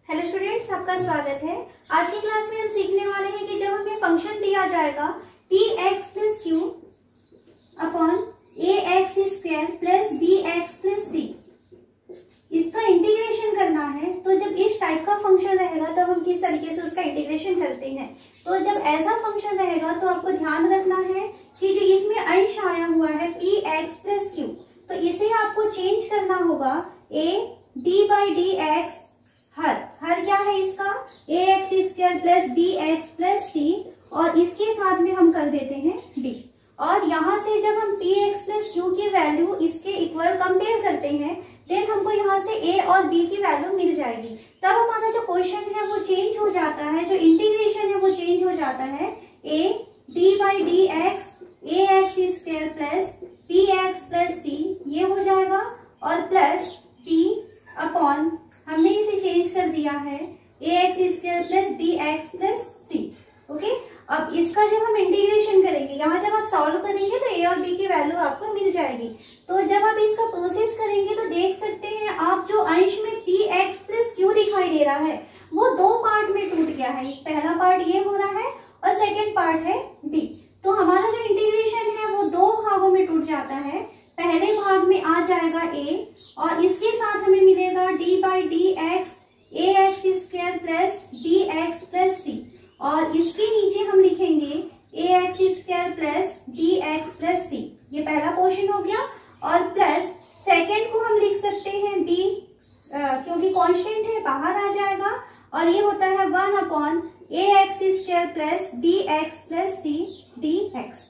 Hello students, आपका स्वागत है। आज की क्लास में हम सीखने वाले हैं कि जब हमें फंक्शन दिया जाएगा px plus Q upon ax square plus bx plus c, इसका इंटीग्रेशन करना है। तो जब इस टाइप का फंक्शन रहेगा तब हम किस तरीके से उसका इंटीग्रेशन करते हैं। तो जब ऐसा फंक्शन रहेगा तो आपको ध्यान रखना है कि जो इसमें अंश आया हुआ है px प्लस क्यू, तो इसे आपको चेंज करना होगा a d by D X. हर क्या है इसका ax square plus bx plus c, और इसके साथ में हम कर देते हैं b। और यहाँ से जब हम px प्लस q की वैल्यू इसके इक्वल कंपेयर करते हैं, देन हमको यहाँ से a और b की वैल्यू मिल जाएगी। तब हमारा जो क्वेश्चन है वो चेंज हो जाता है, जो इंटीग्रेशन है वो चेंज हो जाता है a d by D x ax square plus bx plus c, ये हो जाएगा, और प्लस b अपॉन हमने इसे चेंज कर दिया है ax square plus bx plus c। Okay, अब इसका जब हम इंटीग्रेशन करेंगे, यहाँ जब आप सॉल्व करेंगे तो a और b की वैल्यू आपको मिल जाएगी। तो जब आप इसका प्रोसेस करेंगे तो देख सकते हैं आप, जो अंश में px प्लस q दिखाई दे रहा है वो दो पार्ट में टूट गया है। पहला पार्ट ये हो रहा है और सेकेंड पार्ट है b। तो हमारा जो इंटीग्रेशन है वो दो भागों में टूट जाता है। पहले भाग में आ जाएगा a और इसके साथ हमें मिलेगा d by D x ax square plus bx plus c, और इसके नीचे हम लिखेंगे ax square plus bx plus c। ये पहला पोर्शन हो गया, और प्लस सेकेंड को हम लिख सकते हैं b, क्योंकि कांस्टेंट है बाहर आ जाएगा, और ये होता है 1 upon ax square plus bx plus c dx।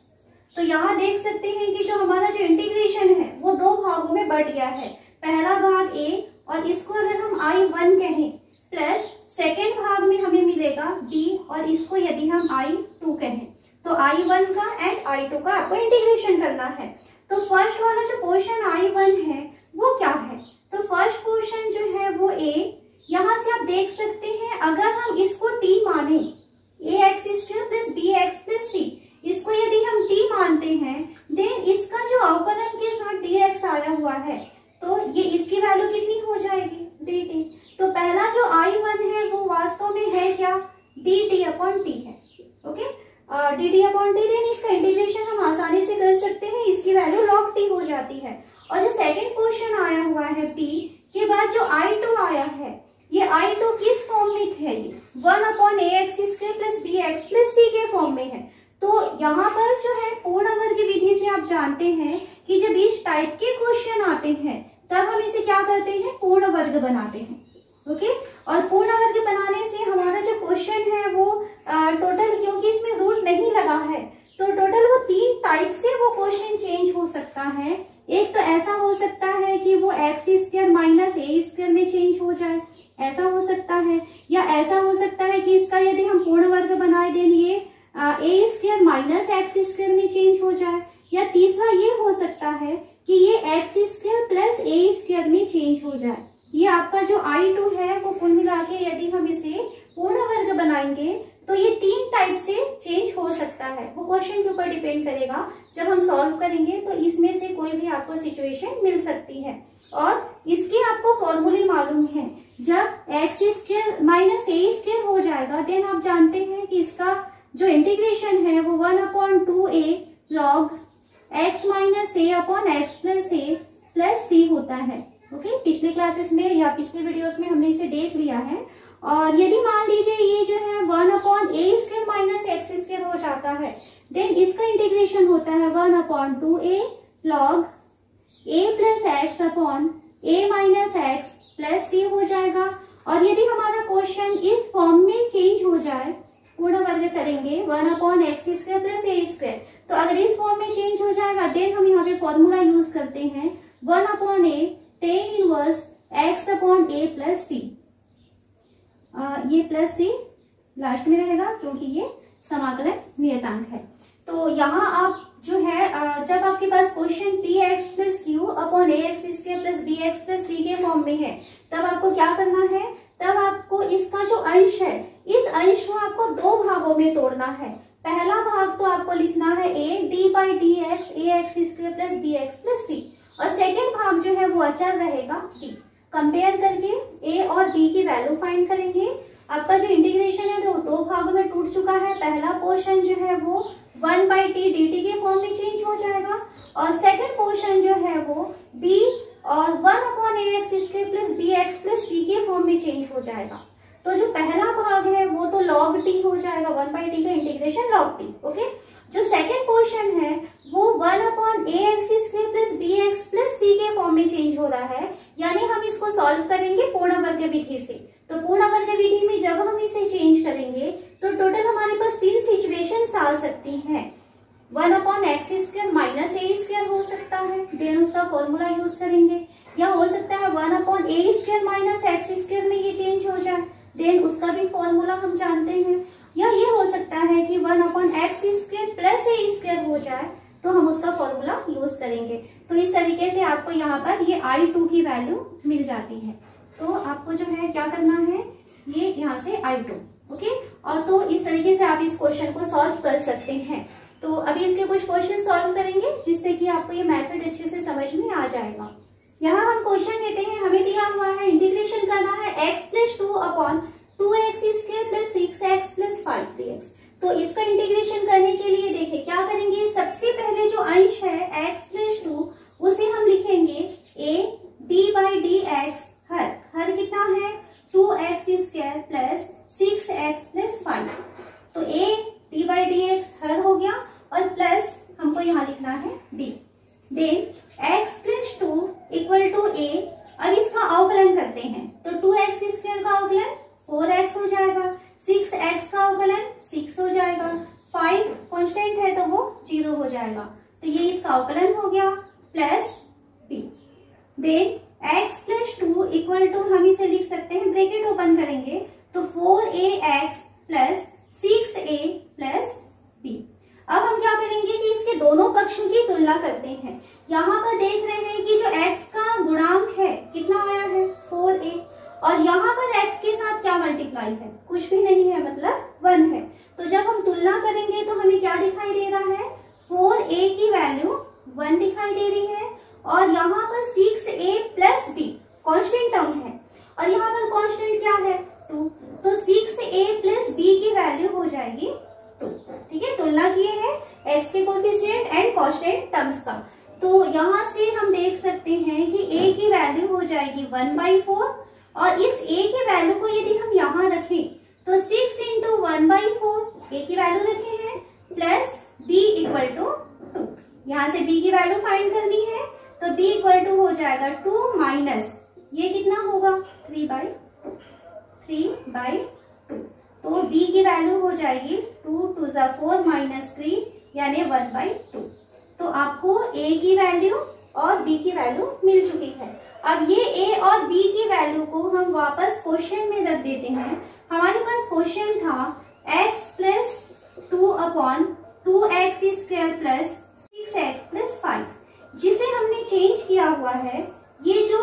तो यहाँ देख सकते हैं कि जो हमारा जो इंटीग्रेशन है वो दो भागों में बट गया है। पहला भाग a, और इसको अगर हम I1 कहें, प्लस सेकेंड भाग में हमें मिलेगा b, और इसको यदि हम I2 कहें, तो I1 का एंड I2 का आपको इंटीग्रेशन करना है। तो फर्स्ट वाला जो पोर्शन I1 है वो क्या है, तो फर्स्ट पोर्शन जो है वो a, यहाँ से आप देख सकते हैं अगर हम इसको t माने ax square plus bx plus c, इसको यदि हम t मानते हैं, देन इसका जो अवकलन के साथ dx आया हुआ है तो ये इसकी वैल्यू कितनी हो जाएगी dt। तो पहला जो I1 है वो वास्तव में है क्या, dt अपॉन t है। Okay, dt upon t, then इसका इंटीग्रेशन हम आसानी से कर सकते हैं, इसकी वैल्यू log t हो जाती है। और जो सेकेंड क्वेश्चन आया हुआ है p के बाद जो I2 आया है, ये I2 किस फॉर्म में थे, 1 upon ax square plus bx plus c के फॉर्म में है। तो यहाँ पर जो है पूर्ण वर्ग विधि से आप जानते हैं कि जब इस टाइप के क्वेश्चन आते हैं तब हम इसे क्या करते हैं, पूर्ण वर्ग बनाते हैं। ओके, और पूर्ण वर्ग बनाने से हमारा जो क्वेश्चन है वो टोटल, क्योंकि इसमें रूल नहीं लगा है, तो टोटल वो 3 टाइप से वो क्वेश्चन चेंज हो सकता है। एक तो ऐसा हो सकता है कि वो एक्स स्क्वायर माइनस ए स्क्वायर में चेंज हो जाए, ऐसा हो सकता है, या ऐसा हो सकता है कि इसका यदि हम पूर्ण वर्ग बनाए दें ये ए स्क्वायर माइनस एक्स स्क्वायर में चेंज हो जाए, या तीसरा ये हो सकता है कि ये एक्स स्क्वायर प्लस ए स्क्वायर में चेंज हो जाए। ये आपका जो I2 है वो कुल मिला के यदि हम इसे पूर्ण वर्ग बनाएंगे तो ये 3 टाइप से चेंज हो सकता है। वो क्वेश्चन के ऊपर डिपेंड करेगा, जब हम सॉल्व करेंगे तो इसमें से कोई भी आपको सिचुएशन मिल सकती है। और इसके आपको फॉर्मूले मालूम है, जब एक्स स्क्वायर माइनस ए स्क्वायर हो जाएगा, देन आप जानते हैं कि इसका जो इंटीग्रेशन है वो 1 upon 2a log x minus a upon x plus a plus c होता है। ओके, पिछले क्लासेस में या पिछले वीडियोस में हमने इसे देख लिया है। और यदि मान लीजिए ये जो है 1 upon a square minus x square हो जाता है, देन इसका इंटीग्रेशन होता है 1 upon 2a log a plus x upon a minus x plus c हो जाएगा। और यदि हमारा क्वेश्चन इस फॉर्म में चेंज हो जाए, पूर्ण वर्ग करेंगे 1 अपॉन एक्स स्क्वायर प्लस ए स्क्वायर, तो अगर इस फॉर्म में चेंज हो जाएगा, देन हम यहाँ पे फॉर्मूला यूज करते हैं 1 अपॉन ए टेन इनवर्स एक्स अपॉन ए प्लस सी। ये प्लस सी लास्ट में रहेगा क्योंकि ये समाकलन नियतांक है। तो यहाँ आप जो है जब आपके पास question P X plus Q upon A X square plus B X plus C के फॉर्म में है, तब आपको क्या करना है, तब आपको इसका जो अंश है, इस अंश को आपको दो भागों में तोड़ना है। पहला भाग तो आपको लिखना है a d by D X A X square plus B X plus C, और सेकेंड भाग जो है वो अचर रहेगा d। कंपेयर करके a और b की वैल्यू फाइंड करेंगे। आपका जो इंटीग्रेशन है वो दो भागों में टूट चुका है। पहला पोर्शन जो है वो 1/t dt के फॉर्म में चेंज हो जाएगा और सेकंड पोर्शन जो है वो b और 1/ax² plus bx plus c के फॉर्म में चेंज हो जाएगा। तो जो पहला भाग है वो तो log t हो जाएगा, 1/t का इंटीग्रेशन log t। ओके, जो सेकंड पोर्शन है वो 1/ax² plus bx plus c के फॉर्म में चेंज हो रहा है, यानी हम इसको सॉल्व करेंगे पूर्ण वर्ग विधि से। तो पूर्ण वर्ग विधि में जब हम इसे चेंज करेंगे तो टोटल हमारे पास 3 सिचुएशंस आ सकती हैं। 1/x² माइनस a² हो सकता है, देन उसका फॉर्मूला यूज करेंगे, या हो सकता है 1/a² माइनस x² में ये चेंज हो जाए, देन उसका भी फॉर्मूला हम जानते हैं, या ये हो सकता है कि 1/x² प्लस a² हो जाए तो हम उसका फॉर्मूला यूज करेंगे। तो इस तरीके से आपको यहाँ पर ये I2 की वैल्यू मिल जाती है। तो आपको जो है क्या करना है, ये यहाँ से I2। ओके, और तो इस तरीके से आप इस क्वेश्चन को सॉल्व कर सकते हैं। तो अभी इसके कुछ क्वेश्चन सॉल्व करेंगे जिससे कि आपको ये मेथड अच्छे से समझ में आ जाएगा। यहाँ हम क्वेश्चन लेते हैं, हमें दिया हुआ है इंटीग्रेशन करना है x plus 2/2x² plus 6x plus 5dx। तो इसका इंटीग्रेशन करने के लिए देखिए क्या करेंगे, सबसे पहले जो अंश है x प्लस 2 उसे हम लिखेंगे a d/dx, हर कितना है 2x² प्लस 6x प्लस 5। तो a d/dx हर हो गया और प्लस हमको यहाँ लिखना है b। Then x plus 2 equal to a, अब इसका अवकलन करते हैं तो 2x² का अवकलन 4x हो जाएगा, 6x का अवकलन 6 हो जाएगा, 5 कांस्टेंट है तो वो 0 हो जाएगा, तो ये इसका अवकलन हो गया plus b। Then x plus 2 equal to हम इसे लिख सकते हैं, ब्रैकेट ओपन करेंगे तो 4ax plus 6a plus b। अब हम क्या करेंगे कि इसके दोनों पक्षों की तुलना करते हैं। यहाँ पर देख रहे हैं कि जो x का गुणांक है कितना आया है 4a, और यहाँ पर x के साथ क्या मल्टीप्लाई है, कुछ भी नहीं है, मतलब 1 है। तो जब हम तुलना करेंगे तो हमें क्या दिखाई दे रहा है, 4a की वैल्यू 1 दिखाई दे रही है और यहाँ पर 6a plus b constant term है और यहाँ पर कांस्टेंट क्या है 2, तो 6a प्लस b की वैल्यू हो जाएगी 2। ठीक है, तुलना किए हैं x के कोफिशिएंट एंड कांस्टेंट टर्म्स का। तो यहाँ से हम देख सकते हैं कि a की वैल्यू हो जाएगी 1/4 और इस a की वैल्यू को यदि हम यहाँ रखें तो 6 इंटू 1/4 a की वैल्यू रखे हैं प्लस b इक्वल टू 2। यहाँ से b की वैल्यू फाइंड करनी है तो b इक्वल टू हो जाएगा 2 माइनस ये कितना होगा 3/2। तो b की वैल्यू हो जाएगी 2 2 4 माइनस 3 यानी 1/2। तो आपको a की वैल्यू और b की वैल्यू मिल चुकी है। अब ये a और b की वैल्यू को हम वापस क्वेश्चन में रख देते हैं। हमारे पास क्वेश्चन था x plus 2/2x² plus 6x plus 5, जिसे हमने चेंज किया हुआ है। ये जो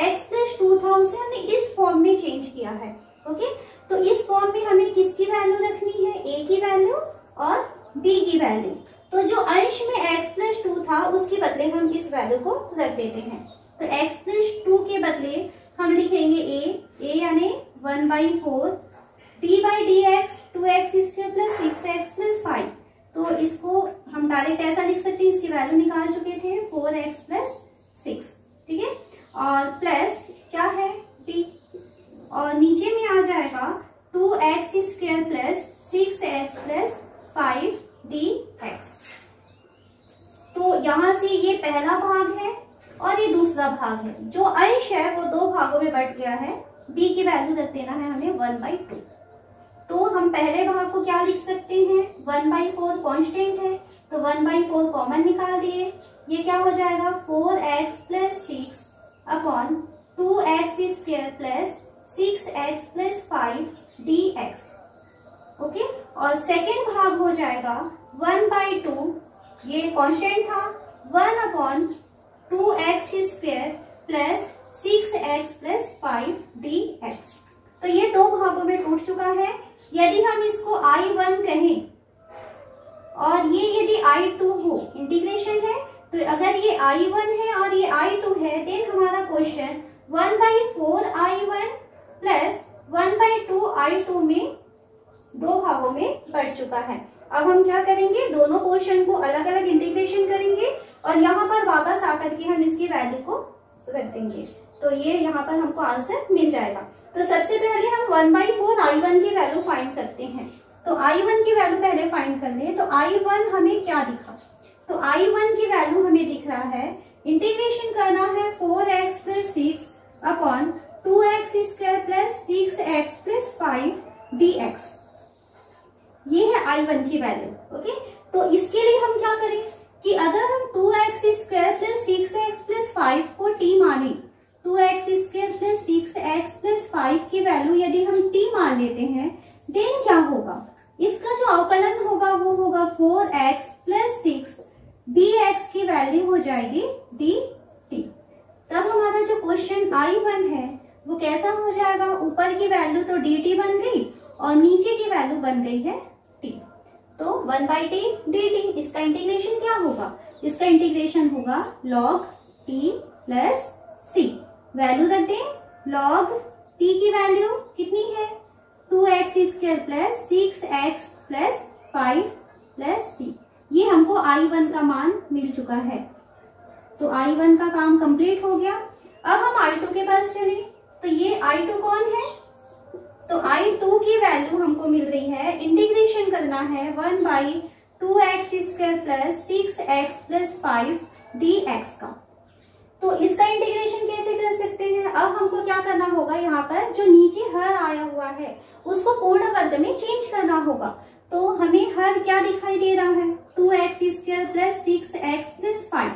x प्लस 2 था उसे हमने इस फॉर्म में चेंज किया है। ओके, तो इस फॉर्म में हमें किसकी वैल्यू रखनी है, a की वैल्यू और b की वैल्यू। तो जो अंश में x प्लस 2 था उसके बदले हम इस वैल्यू को रख देते हैं। तो x प्लस 2 के बदले हम लिखेंगे a यानी 1/4 d/dx 2x² plus 6x plus 5। तो इसको हम डायरेक्ट ऐसा लिख सकते हैं, इसकी वैल्यू निकाल चुके थे 4x प्लस 6। ठीक है, और प्लस क्या है b और नीचे में आ जाएगा 2x² plus 6x plus 5dx। तो यहाँ से ये पहला भाग है और ये दूसरा भाग है। जो अंश है वो दो भागों में बट गया है, b की वैल्यू रख देना है हमें 1/2। तो हम पहले भाग को क्या लिख सकते हैं, 1/4 कांस्टेंट है तो 1/4 कॉमन निकाल दिए, ये क्या हो जाएगा 4x plus 6 upon 2x² plus 6x plus 5dx। Okay, और सेकेंड भाग हो जाएगा 1/2, ये कांस्टेंट था, 1/2x² plus 6x plus 5dx। तो ये दो भागों में टूट चुका है। यदि हम इसको I1 कहें और ये यदि I2 हो, इंटीग्रेशन है, तो अगर ये I1 है और ये I2 है, देन हमारा क्वेश्चन 1/4I1 प्लस 1/2I2 में दो भागों में बढ़ चुका है। अब हम क्या करेंगे, दोनों पोर्शन को अलग अलग इंटीग्रेशन करेंगे और यहाँ पर वापस आकर के हम इसकी वैल्यू को रख देंगे, तो ये यहाँ पर हमको आंसर मिल जाएगा। तो सबसे पहले हम 1/4I1 की वैल्यू फाइंड करते हैं। तो I1 की वैल्यू पहले फाइंड कर ले। तो I1 हमें क्या दिखा, तो I1 की वैल्यू हमें दिख रहा है, इंटीग्रेशन करना है 4x plus 6 upon 2x² plus 6x plus 5 dx। ये है I1 की वैल्यू। ओके, तो इसके लिए हम क्या करें कि अगर हम 2x² प्लस 6x प्लस 5 को t माने, 2x² प्लस 6x प्लस 5 की वैल्यू यदि हम t मान लेते हैं, देन क्या होगा, इसका जो अवकलन होगा वो होगा 4x प्लस 6 dx की वैल्यू हो जाएगी dt। तब हमारा जो क्वेश्चन I1 है वो कैसा हो जाएगा, ऊपर की वैल्यू तो dt बन गई और नीचे की वैल्यू बन गई है t। तो 1/t dt, इसका इंटीग्रेशन क्या होगा, इसका इंटीग्रेशन होगा log t plus c। Value रख दें, log t की वैल्यू कितनी है 2x² plus 6x plus 5 plus c। ये हमको I1 का मान मिल चुका है। तो I1 का काम कंप्लीट हो गया। अब हम I2 के पास चले। तो ये I2 कौन है, तो I2 की वैल्यू हमको मिल रही है, इंटीग्रेशन करना है 1/2x² plus 6x plus 5 dx का। तो इसका इंटीग्रेशन कैसे कर सकते हैं, अब हमको क्या करना होगा, यहाँ पर जो नीचे हर आया हुआ है उसको पूर्ण वर्ग में चेंज करना होगा। तो हमें हर क्या दिखाई दे रहा है, 2x² प्लस 6x प्लस 5।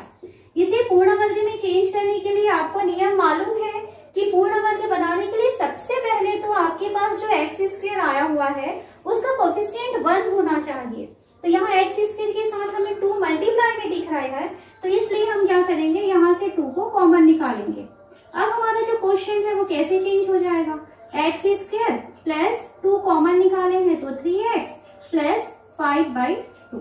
इसे पूर्ण वर्ग में चेंज करने के लिए आपको नियम मालूम है कि पूर्ण वर्ग बनाने के लिए सबसे पहले तो आपके पास जो x² आया हुआ है उसका कोफिशिएंट 1 होना चाहिए। तो यहाँ x² के साथ हमें 2 मल्टीप्लाई में दिख रहा है, तो इसलिए हम क्या करेंगे, यहाँ से 2 को कॉमन निकालेंगे। अब हमारा जो क्वेश्चन है वो कैसे चेंज हो जाएगा, x² प्लस 2 कॉमन निकाले हैं तो 3x प्लस 5/2,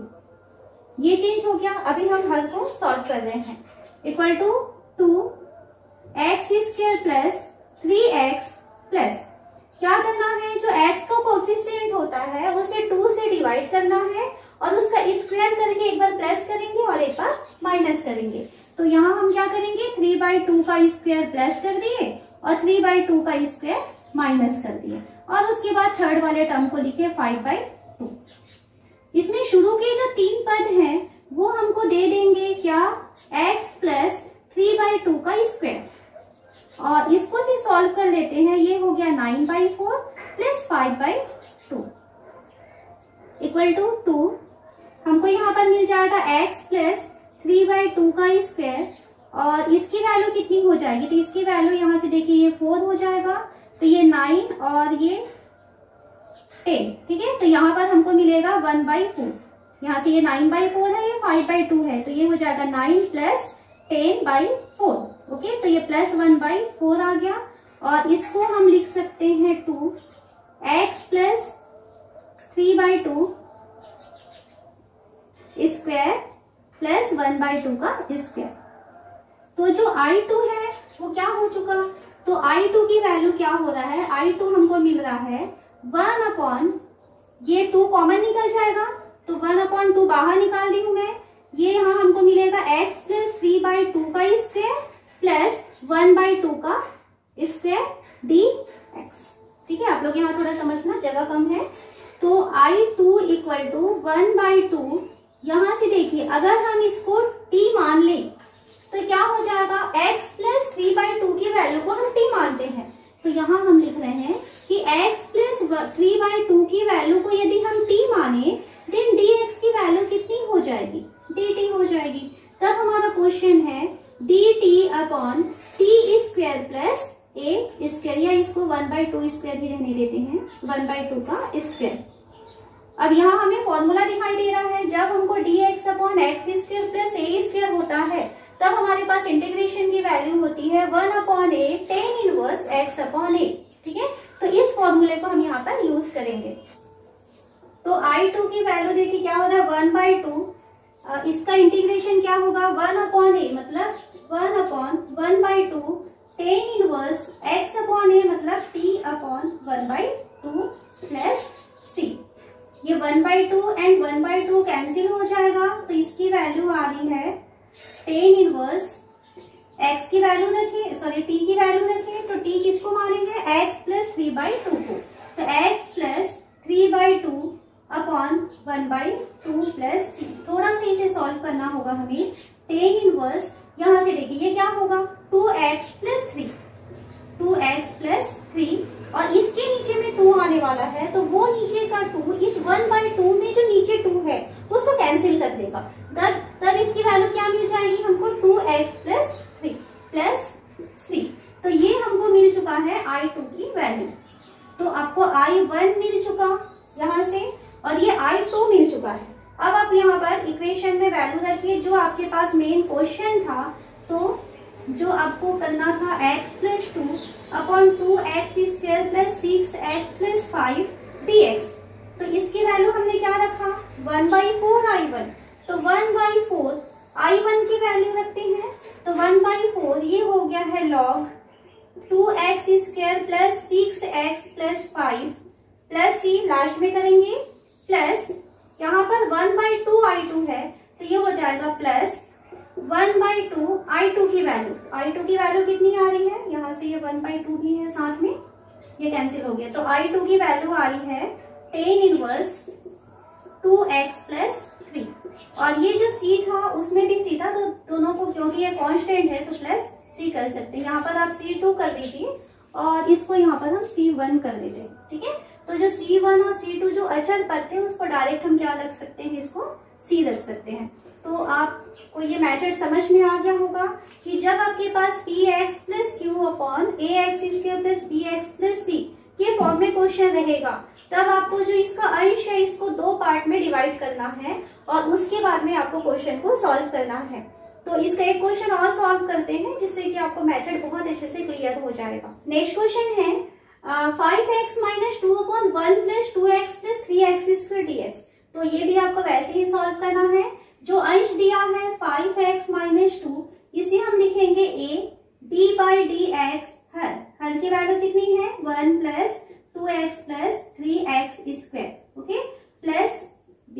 ये चेंज हो गया। अभी हम हर को सॉल्व कर रहे हैं, equal to 2x² plus 3x plus क्या करना है, जो x का कोफिशिएंट होता है उसे 2 से डिवाइड करना है और उसका स्क्वायर करके एक बार प्लस करेंगे और एक बार माइनस करेंगे। तो यहाँ हम क्या करेंगे, 3/2 का स्क्वायर प्लस कर दिए और 3/2 का स्क्वायर माइनस कर दिए और उसके बाद थर्ड वाले टर्म को लिखे 5/2। इसमें शुरू के जो 3 पद हैं वो हमको दे देंगे क्या, x प्लस 3/2 का स्क्वायर, और इसको भी सॉल्व कर लेते हैं। ये हो गया 9/4 प्लस 5/2 इक्वल टू 2। हमको यहाँ पर मिल जाएगा x प्लस 3/2 का स्क्वायर और इसकी वैल्यू कितनी हो जाएगी, तो इसकी वैल्यू यहाँ से देखिए ये 4 हो जाएगा, तो ये 9 और ये 10, ठीक है। तो यहाँ पर हमको मिलेगा 1/4, यहाँ से ये 9/4 है, ये 5/2 है, तो ये हो जाएगा 9 प्लस 10/4। ओके, तो ये प्लस 1/4 आ गया और इसको हम लिख सकते हैं 2x प्लस 3/2 स्क्वायर प्लस 1/2 का स्क्वायर। तो जो I2 है वो क्या हो चुका, तो I2 की वैल्यू क्या हो रहा है, I2 हमको मिल रहा है 1/, ये 2 कॉमन निकल जाएगा तो 1/2 बाहर निकाल दी हूं मैं, ये यहाँ हमको मिलेगा x प्लस 3/2 का स्क्वायर प्लस 1/2 का स्क्वायर dx। ठीक है, आप लोग यहाँ थोड़ा समझना, जगह कम है। तो I2 इक्वल टू 1/2, यहाँ से देखिए अगर हम इसको t मान लें तो क्या हो जाएगा, x प्लस 3/2 की वैल्यू को हम t मानते हैं, तो यहाँ हम लिख रहे हैं कि x प्लस 3/2 की वैल्यू को यदि हम t माने देन dx की वैल्यू कितनी हो जाएगी, dt हो जाएगी। तब हमारा क्वेश्चन है dt upon t square plus a square, या इसको 1/2 स्क्वायर ही रहने देते हैं, 1/2 का स्क्वायर। अब यहाँ हमें फॉर्मूला दिखाई दे रहा है, जब हमको dx upon x square plus a square होता है तब हमारे पास इंटीग्रेशन की वैल्यू होती है 1/a tan inverse x upon a। ठीक है, तो इस फॉर्मूले को हम यहाँ पर यूज करेंगे। तो I2 की वैल्यू देखिए क्या हो रहा है 1/2, इसका इंटीग्रेशन क्या होगा 1/a, मतलब 1/1/2 tan inverse x upon a मतलब t अपॉन 1/2 प्लस c। ये 1/2 एंड 1/2 कैंसिल हो जाएगा, तो इसकी वैल्यू आ रही है टेन इनवर्स x की वैल्यू रखिए, सॉरी t की वैल्यू रखिए, तो t किसको मानेंगे x प्लस 3/2 को, तो x plus 3/2 upon 1/2 plus c। थोड़ा सा इसे सॉल्व करना होगा हमें। टेन इनवर्स यहां से देखिए ये क्या होगा 2x प्लस 3, 2x प्लस 3 और इसके नीचे में 2 आने वाला है, तो वो नीचे का 2 इस 1/2 में जो नीचे 2 है उसको कैंसिल कर देगा, तब इसकी वैल्यू क्या मिल जाएगी हमको 2x प्लस 3 प्लस c। तो ये हमको मिल चुका है I2 की वैल्यू। तो आपको I1 मिल चुका यहाँ से और ये I2 मिल चुका है। अब आप यहाँ पर इक्वेशन में वैल्यू रखिए जो आपके पास मेन क्वेश्चन था। तो जो आपको करना था x plus 2 upon 2x square plus 6x plus 5 dx। तो इसकी वैल्यू हमने क्या रखा 1/4 I1, तो 1/4 I1 की वैल्यू रखते हैं, तो 1/4 ये हो गया है log 2x square plus 6x plus 5 plus c last में करेंगे प्लस यहाँ पर 1/2 I2 है, तो ये हो जाएगा प्लस 1/2 I2 की वैल्यू। I2 की वैल्यू कितनी आ रही है, यहाँ से ये 1/2 भी है साथ में, ये कैंसिल हो गया, तो I2 की वैल्यू आ रही है टेन इनवर्स 2x प्लस 3 और ये जो c था उसमें भी c था, तो दोनों को क्योंकि ये कांस्टेंट है तो प्लस c कर सकते हैं। यहाँ पर आप c2 कर दीजिए और इसको यहाँ पर हम c1 कर देते हैं, ठीक है। तो जो c1 और c2 जो अचल पद थे उसको डायरेक्ट हम क्या रख सकते हैं, इसको c रख सकते हैं। तो आपको ये मेथड समझ में आ गया होगा कि जब आपके पास px plus q upon ax square plus bx plus c के फॉर्म में क्वेश्चन रहेगा, तब आपको जो इसका अंश है इसको 2 पार्ट में डिवाइड करना है और उसके बाद में आपको क्वेश्चन को सॉल्व करना है। तो इसका एक क्वेश्चन और सॉल्व करते हैं जिससे कि आपको मेथड बहुत अच्छे से क्लियर हो जाएगा। नेक्स्ट क्वेश्चन है 5x minus 2 upon 1 plus 2x plus 3x square dx। तो ये भी आपको वैसे ही सॉल्व करना है। जो अंश दिया है 5x माइनस 2, इसे हम लिखेंगे a, d by D X, हर की वैल्यू कितनी है 1 plus 2x plus 3x square, okay, plus b।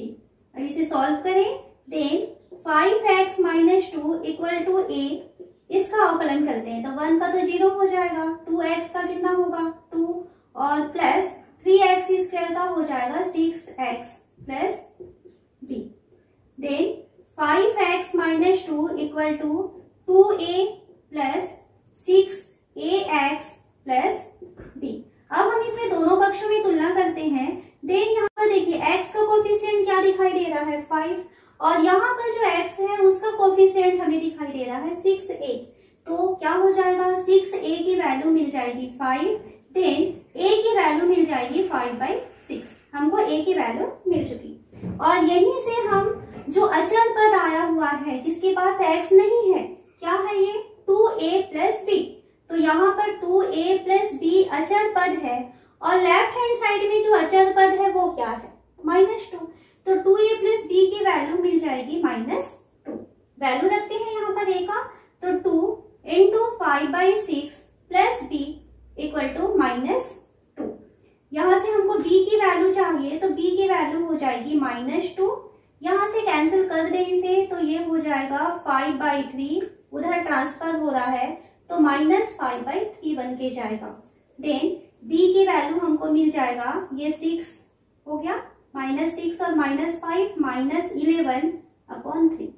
अब इसे सॉल्व करें, then 5x minus 2 equal to a, इसका अवकलन करते हैं तो 1 का तो 0 हो जाएगा, 2x का कितना होगा 2 और प्लस 3x स्क्वायर का हो जाएगा 6x plus b। Then 5x minus 2 equal to 2a plus 6ax plus b। अब हम इसमें दोनों पक्षों में तुलना करते हैं। देन यहाँ पर देखिए x का कोफिशिएंट क्या दिखाई दे रहा है 5 और यहाँ पर जो x है उसका कोफिशिएंट हमें दिखाई दे रहा है 6a। तो क्या हो जाएगा 6a की वैल्यू मिल जाएगी 5, देन a की वैल्यू मिल जाएगी 5/6। हमको a की वैल्यू मिल चुकी और यहीं से हम जो अचल पद आया हुआ है जिसके पास x नहीं है, क्या है ये 2a प्लस b, तो यहाँ पर 2a प्लस b अचल पद है और लेफ्ट हैंड साइड में जो अचल पद है वो क्या है -2, तो 2a प्लस b की वैल्यू मिल जाएगी -2। वैल्यू रखते हैं यहाँ पर a का, तो 2 into 5/6 plus b equal to -2। यहाँ से हमको b की वैल्यू चाहिए तो b की वैल्यू हो जाएगी -2, यहाँ से कैंसिल कर दे इसे तो ये हो जाएगा 5/3, उधर ट्रांसफर हो रहा है तो -5/3 बन के जाएगा। देन b की वैल्यू हमको मिल जाएगा, ये 6 हो गया, -6 और -5 -11/3।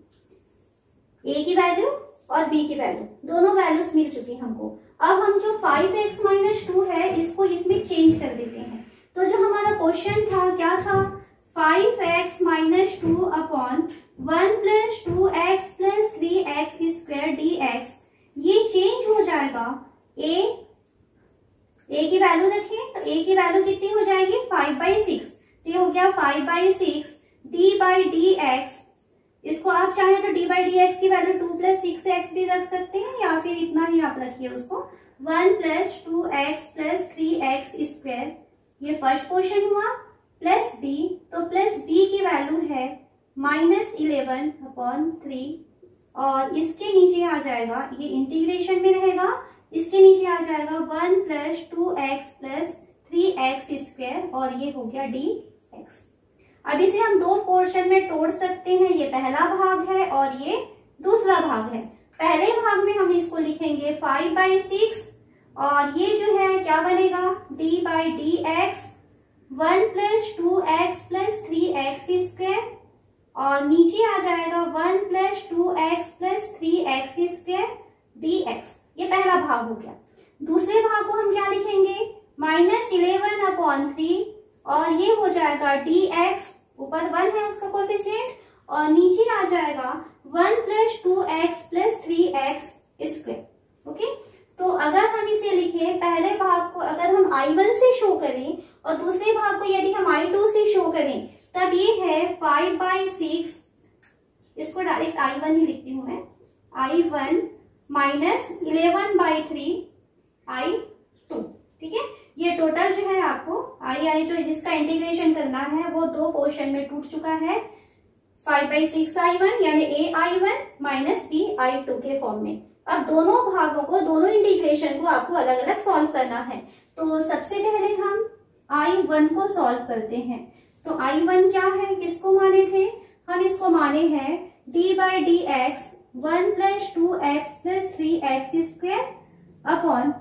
a की वैल्यू और b की वैल्यू दोनों वैल्यूज मिल चुकी हमको। अब हम जो 5x माइनस 2 है इसको इसमें चेंज कर देते हैं। तो जो हमारा क्वेश्चन था क्या था 5x minus 2 upon 1 plus 2x plus 3x square dx, ये चेंज हो जाएगा a की वैल्यू रखिए तो a की वैल्यू कितनी हो जाएगी 5/6, तो ये हो गया 5/6 d बाई डी एक्स। इसको आप चाहें तो d बाई डी एक्स की वैल्यू 2 प्लस 6x भी रख सकते हैं या फिर इतना ही आप रखिए उसको 1 plus 2x plus 3x square, ये फर्स्ट क्वेश्चन हुआ, प्लस b, तो प्लस b की वैल्यू है -11/3 और इसके नीचे आ जाएगा, ये इंटीग्रेशन में रहेगा इसके नीचे आ जाएगा 1 plus 2x plus 3x square और ये हो गया dx। अब इसे हम दो पोर्शन में तोड़ सकते हैं, ये पहला भाग है और ये दूसरा भाग है। पहले भाग में हम इसको लिखेंगे 5/6 और ये जो है क्या बनेगा d/dx 1 plus 2x plus 3x square और नीचे आ जाएगा 1 plus 2x plus 3x square dx। ये पहला भाग हो गया। दूसरे भाग को हम क्या लिखेंगे -11/3 और ये हो जाएगा dx, ऊपर 1 है उसका कोएफिशिएंट और नीचे आ जाएगा 1 plus 2x plus 3x square. Okay, तो अगर हम इसे लिखें पहले भाग को अगर हम I1 से शो करें और दूसरे भाग को यदि हम I2 से शो करें तब ये है 5/6, इसको डायरेक्ट I1 ही लिखती हूं मैं, I1 माइनस 11/3 I2। ठीक है, ये टोटल जो है आपको आई जो जिसका इंटीग्रेशन करना है वो दो पोर्शन में टूट चुका है, 5/6 I1 यानी AI1 माइनस BI2 के फॉर्म में। अब दोनों भागों को दोनों इंटीग्रेशन को आपको अलग अलग सॉल्व करना है। तो सबसे पहले हम I1 को सॉल्व करते हैं। तो I1 क्या है, किसको माने थे हम, इसको माने हैं d/dx 1 plus 2x plus 3x square upon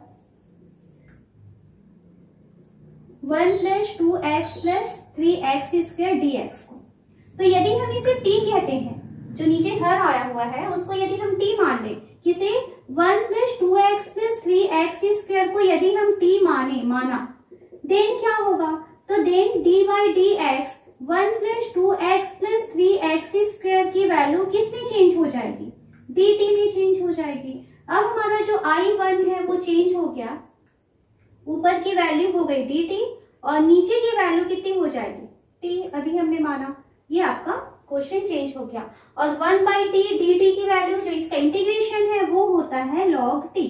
1 plus 2x plus 3x square dx को। तो यदि हम इसे t कहते हैं, जो नीचे हर आया हुआ है उसको यदि हम t मान ले, किसे 1 plus 2x plus 3x square को यदि हम t माना, देन क्या होगा, तो then d/dx 1 plus 2x plus 3x square की वैल्यू किस में चेंज हो जाएगी, dt में चेंज हो जाएगी। अब हमारा जो I1 है वो चेंज हो गया, ऊपर की वैल्यू हो गई dt और नीचे की वैल्यू कितनी हो जाएगी t, अभी हमने माना, ये आपका क्वेश्चन चेंज हो गया। और 1/t dt की वैल्यू जो इसका इंटीग्रेशन है वो होता है log t,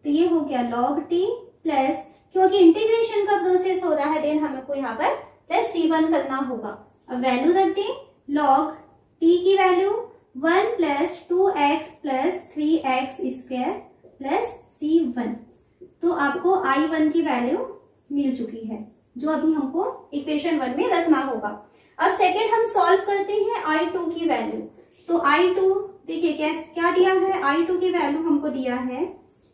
तो ये हो गया log t प्लस, क्योंकि इंटीग्रेशन का प्रोसेस हो रहा है देन हमको यहाँ पर प्लस c1 करना होगा। अब वैल्यू रख दें, log t की value 1 plus 2x plus 3x square plus c1, तो आपको I1 की वैल्यू मिल चुकी है जो अभी हमको इक्वेशन 1 में रखना होगा। अब सेकेंड हम सॉल्व करते हैं I2 की वैल्यू। तो I2 देखिए क्या दिया है, I2 की वैल्यू हमको दिया है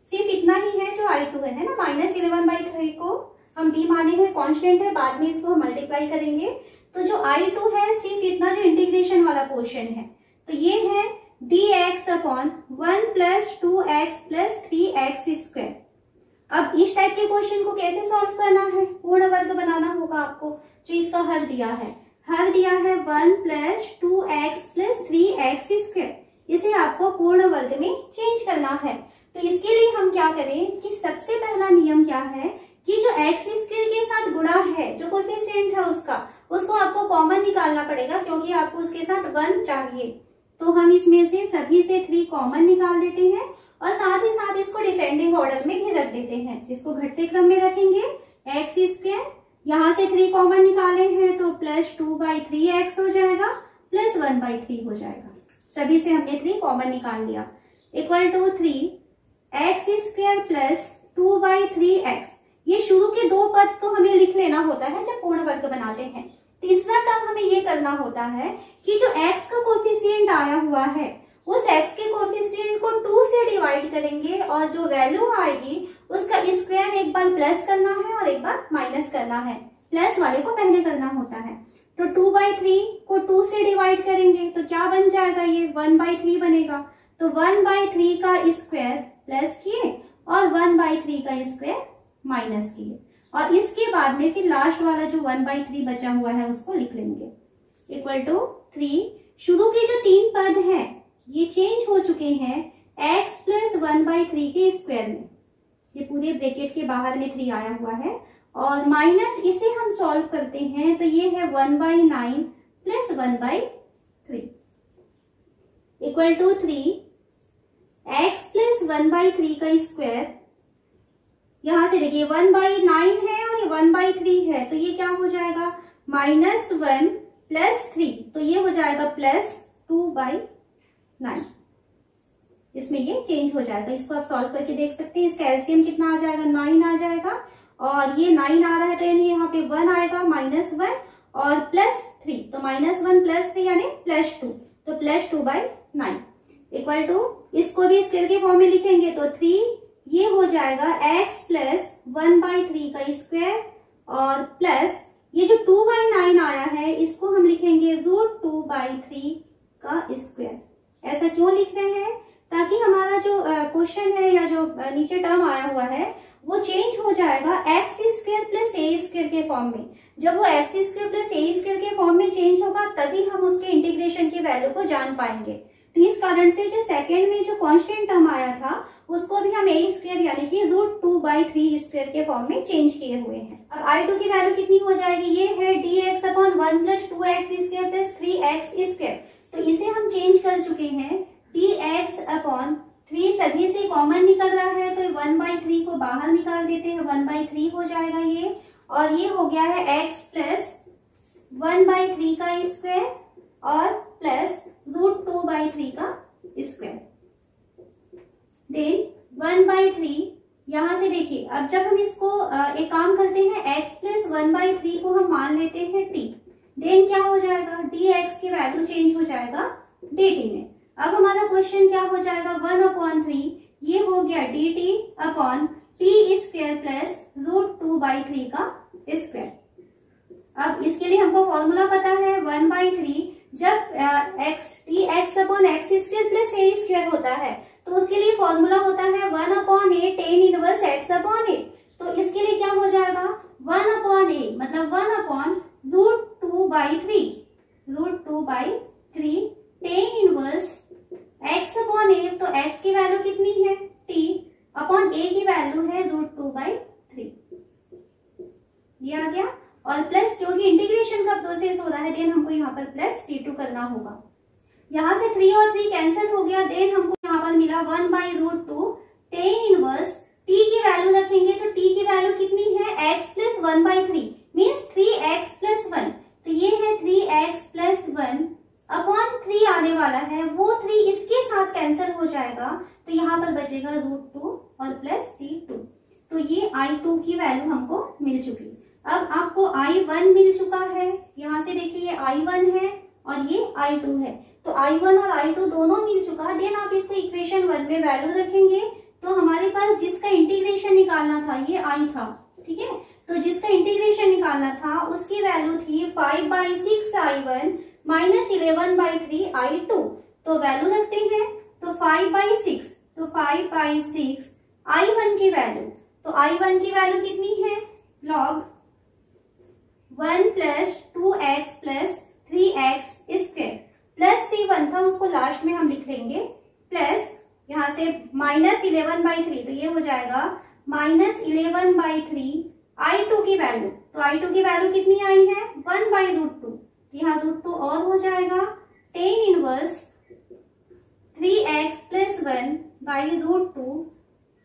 सिर्फ इतना ही है जो I2 है ना, -11/3 को हम b माने हैं, कांस्टेंट है, बाद में इसको हम मल्टीप्लाई करेंगे। तो जो I2 है सिर्फ इतना जो इंटीग्रेशन वाला पोर्शन है, तो ये है dx upon 1 plus 2x plus 3x square. अब इस टाइप के क्वेश्चन को कैसे सॉल्व करना है, पूर्ण वर्ग बनाना होगा आपको। जो इसका हल दिया है 1 plus 2x plus 3x square, इसे आपको पूर्ण वर्ग में चेंज करना है। तो इसके लिए हम क्या करें कि सबसे पहला नियम क्या है कि जो x स्क्वायर के साथ गुणा है, जो कोएफिशिएंट है उसको आपको कॉमन निकालना पड़ेगा, क्योंकि आपको उसके साथ 1 चाहिए। तो हम इसमें से सभी से 3 कॉमन निकाल देते हैं और साथ ही साथ इसको डिसेंडिंग ऑर्डर में भी रख देते हैं। इसको घटते क्रम में रखेंगे, x स्क्वायर यहाँ से 3 कॉमन निकाले हैं तो प्लस 2/3x हो जाएगा प्लस 1/3 हो जाएगा। सभी से हमने 3 कॉमन निकाल लिया, equal to 3x square plus 2/3x। ये शुरू के दो पद तो हमें लिख लेना होता है जब पूर्ण वर्ग बनाते हैं। तीसरा टर्म हमें ये करना होता है कि जो x का कोएफिशिएंट आया हुआ है उस x के कोएफिशिएंट को 2 से डिवाइड करेंगे और जो वैल्यू आएगी उसका स्क्वायर एक बार प्लस करना है और एक बार माइनस करना है। प्लस वाले को पहले करना होता है। तो 2/3 को 2 से डिवाइड करेंगे तो क्या बन जाएगा, ये 1/3 बनेगा। तो 1/3 का स्क्वायर प्लस किए और 1/3 का स्क्वायर माइनस किए और इसके बाद में फिर लास्ट वाला जो 1/3 बचा हुआ है उसको लिख लेंगे, इक्वल टू 3। शुरू के जो 3 पद हैं ये चेंज हो चुके हैं x प्लस 1/3 के स्क्वायर में, ये पूरे ब्रैकेट के बाहर में 3 आया हुआ है और माइनस इसे हम सॉल्व करते हैं तो ये है 1/9 plus 1/3 equal to 3x plus 1/3 का स्क्वायर। यहां से देखिए 1/9 है और ये 1/3 है तो ये क्या हो जाएगा -1 प्लस 3, तो ये हो जाएगा प्लस 2/9। इसमें ये चेंज हो जाएगा। इसको आप सॉल्व करके देख सकते हैं। इसका एलसीएम कितना आ जाएगा, 9 आ जाएगा, और ये 9 आ रहा है तो यानी यहाँ पे 1 आएगा, -1 और +3, तो -1 +3 यानी +2, तो +2/9 इक्वल टू, इसको भी स्क्वायर के फॉर्म में लिखेंगे तो 3, ये हो जाएगा x + 1/3 का स्क्वायर, और प्लस ये जो 2/9 आया है इसको हम लिखेंगे √2/3 का स्क्वायर। ऐसा क्यों लिख रहे हैं, ताकि हमारा जो क्वेश्चन है या जो नीचे टर्म आया हुआ है वो चेंज हो जाएगा x² + a² के फॉर्म में। जब वो x² + a² के फॉर्म में चेंज होगा तभी हम उसके इंटीग्रेशन की वैल्यू को जान पाएंगे। तो इस कारण से जो सेकंड में जो कांस्टेंट टर्म आया था उसको भी हम a² यानी कि √2/3² के फॉर्म में चेंज किए हुए हैं। अब I2 की वैल्यू कितनी हो जाएगी, ये है dx/1 + 2x² + 3x², तो इसे हम चेंज कर चुके हैं। dx/3 सभी से कॉमन निकल रहा है तो 1/3 को बाहर निकाल देते हैं, 1/3 हो जाएगा ये, और ये हो गया है x + 1/3 का स्क्वायर और प्लस √2/3 का स्क्वायर। देन 1/3 यहां से देखिए, अब जब हम इसको एक काम करते हैं, x + 1/3 को हम मान लेते हैं t, देन क्या हो जाएगा, dx की वैल्यू चेंज हो जाएगा dt में। अब हमारा क्वेश्चन क्या हो जाएगा, 1/3 ये हो गया dt/t² + √2/3 का स्क्वायर। अब इसके लिए हमको फॉर्मूला पता है, 1/3 जब dx/x² + a² होता है तो उसके लिए फॉर्मूला होता है 1/a tan 1 x/a। तो इसके लिए क्या हो जाएगा, 1/a मतलब 1/√2/3 tan 1 x/a, तो x की वैल्यू कितनी है t/a की वैल्यू है √2/3, ये आ गया। और प्लस क्योंकि इंटीग्रेशन का प्रोसेस हो रहा है देन हमको यहाँ पर +c2 करना होगा। यहाँ से 3 और 3 कैंसिल हो गया, देन हमको यहाँ पर मिला 1/√2 tan 1, t की वैल्यू रखेंगे तो t की वैल्यू कितनी है, x + 1/3 मीन्स 3x + 1, तो ये है 3x + 1/3 आने वाला है, वो 3 इसके साथ कैंसिल हो जाएगा तो यहाँ पर बचेगा √2 और +c2। तो ये I2 की वैल्यू हमको मिल चुकी। अब आपको I1 मिल चुका है, यहाँ से देखिए ये I1 है और ये I2 है, तो I1 और I2 दोनों मिल चुका। देन आप इसको इक्वेशन 1 में वैल्यू रखेंगे तो हमारे पास जिसका इंटीग्रेशन निकालना था ये I था, ठीक है, तो जिसका इंटीग्रेशन निकालना था उसकी वैल्यू थी 5/6 I1 - 11/3 I2, तो वैल्यू रखते हैं तो 5/6, तो 5/6 I1 की वैल्यू, तो I1 की वैल्यू कितनी है, log 1 + 2x + 3x² plus c1 था उसको लास्ट में हम लिख लेंगे, प्लस यहाँ से -11/3, तो ये हो जाएगा -11/3 I2 की वैल्यू, तो I2 की वैल्यू कितनी आई है 1/√2, यहाँ √2 और हो जाएगा tan 1 3x + 1/√2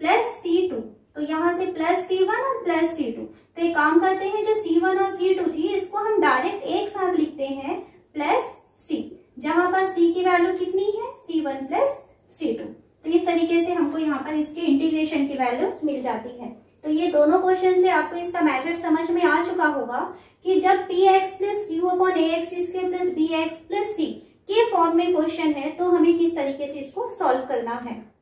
+ c2, तो यहाँ से +c1 और +c2, तो एक काम करते हैं जो c1 और c2 थी इसको हम डायरेक्ट एक साथ लिखते हैं +c, जहां पर c की वैल्यू कितनी है c1 + c2, तो इस तरीके से हमको यहाँ पर इसके इंटीग्रेशन की वैल्यू मिल जाती है। तो ये दोनों क्वेश्चन से आपको इसका मेथड समझ में आ चुका होगा कि जब px + q/ax² + bx + c के फॉर्म में क्वेश्चन है तो हमें किस तरीके से इसको सॉल्व करना है।